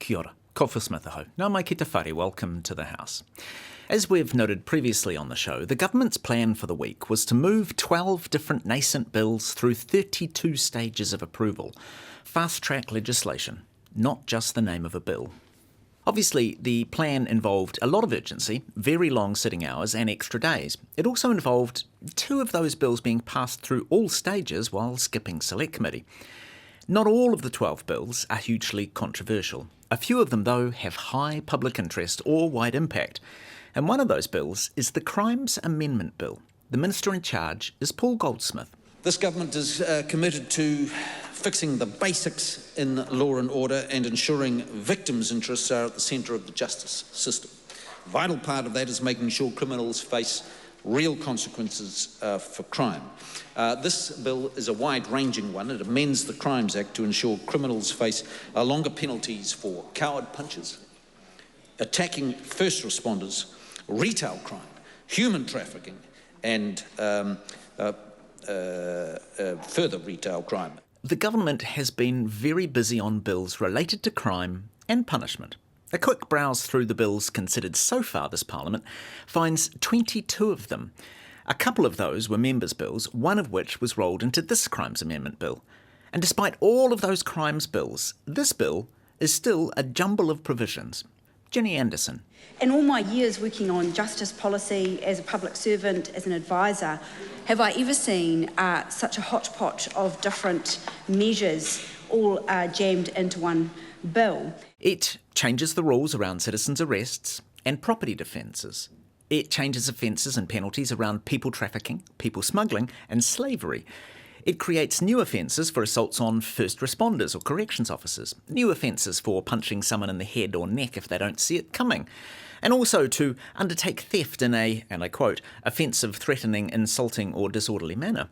Kia ora, Kofu Smith aho. Nā mai ki te whare, welcome to the House. As we've noted previously on the show, the government's plan for the week was to move 12 different nascent bills through 32 stages of approval. Fast-track legislation, not just the name of a bill. Obviously, the plan involved a lot of urgency, very long sitting hours and extra days. It also involved 2 of those bills being passed through all stages while skipping Select Committee. Not all of the 12 bills are hugely controversial. A few of them, though, have high public interest or wide impact. And one of those bills is the Crimes Amendment Bill. The Minister in charge is Paul Goldsmith. This government is committed to fixing the basics in law and order and ensuring victims' interests are at the centre of the justice system. A vital part of that is making sure criminals face real consequences for crime. This bill is a wide-ranging one. It amends the Crimes Act to ensure criminals face longer penalties for coward punches, attacking first responders, retail crime, human trafficking and further retail crime. The government has been very busy on bills related to crime and punishment. A quick browse through the bills considered so far this Parliament finds 22 of them. A couple of those were members' bills, one of which was rolled into this Crimes Amendment Bill. And despite all of those crimes bills, this bill is still a jumble of provisions. Ginny Anderson. In all my years working on justice policy, as a public servant, as an advisor, have I ever seen such a hodgepodge of different measures all jammed into one bill. It changes the rules around citizens' arrests and property defences. It changes offences and penalties around people trafficking, people smuggling and slavery. It creates new offences for assaults on first responders or corrections officers, new offences for punching someone in the head or neck if they don't see it coming, and also to undertake theft in a, and I quote, offensive, threatening, insulting or disorderly manner.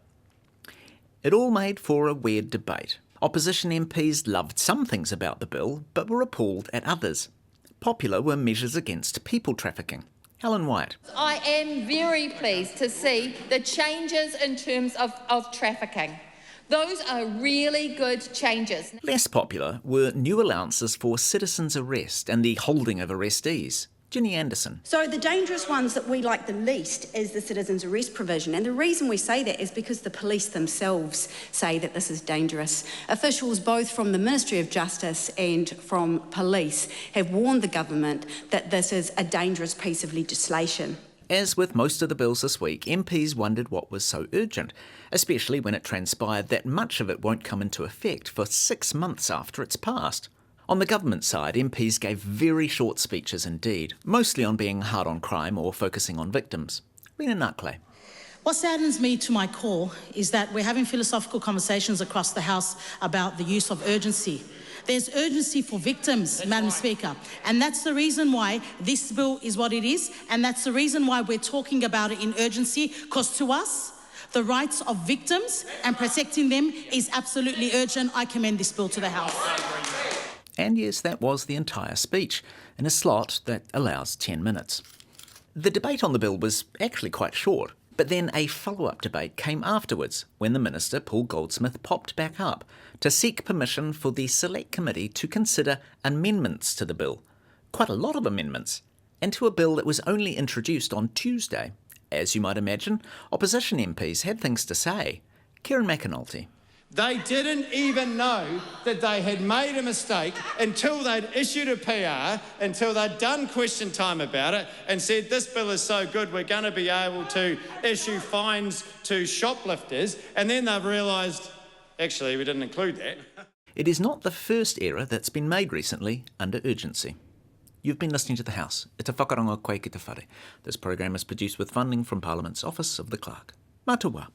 It all made for a weird debate. Opposition MPs loved some things about the bill, but were appalled at others. Popular were measures against people trafficking. Helen White. I am very pleased to see the changes in terms of trafficking. Those are really good changes. Less popular were new allowances for citizens' arrest and the holding of arrestees. Ginny Anderson. So the dangerous ones that we like the least is the citizens' arrest provision. And the reason we say that is because the police themselves say that this is dangerous. Officials both from the Ministry of Justice and from police have warned the government that this is a dangerous piece of legislation. As with most of the bills this week, MPs wondered what was so urgent, especially when it transpired that much of it won't come into effect for 6 months after it's passed. On the government side, MPs gave very short speeches indeed, mostly on being hard on crime or focusing on victims. Rena Nakle. What saddens me to my core is that we're having philosophical conversations across the House about the use of urgency. There's urgency for victims, Madam Speaker, and that's the reason why this bill is what it is, and that's the reason why we're talking about it in urgency, because to us, the rights of victims and protecting them is absolutely urgent. I commend this bill to the House. And yes, that was the entire speech, in a slot that allows 10 minutes. The debate on the bill was actually quite short, but then a follow-up debate came afterwards when the Minister, Paul Goldsmith, popped back up to seek permission for the Select Committee to consider amendments to the bill. Quite a lot of amendments, and to a bill that was only introduced on Tuesday. As you might imagine, opposition MPs had things to say. Kieran McAnulty. They didn't even know that they had made a mistake until they'd issued a PR, until they'd done question time about it and said, this bill is so good, we're going to be able to issue fines to shoplifters. And then they've realised, actually, we didn't include that. It is not the first error that's been made recently under urgency. You've been listening to The House. E te whakarongo koe ki te whare. This program is produced with funding from Parliament's Office of the Clerk. Matua.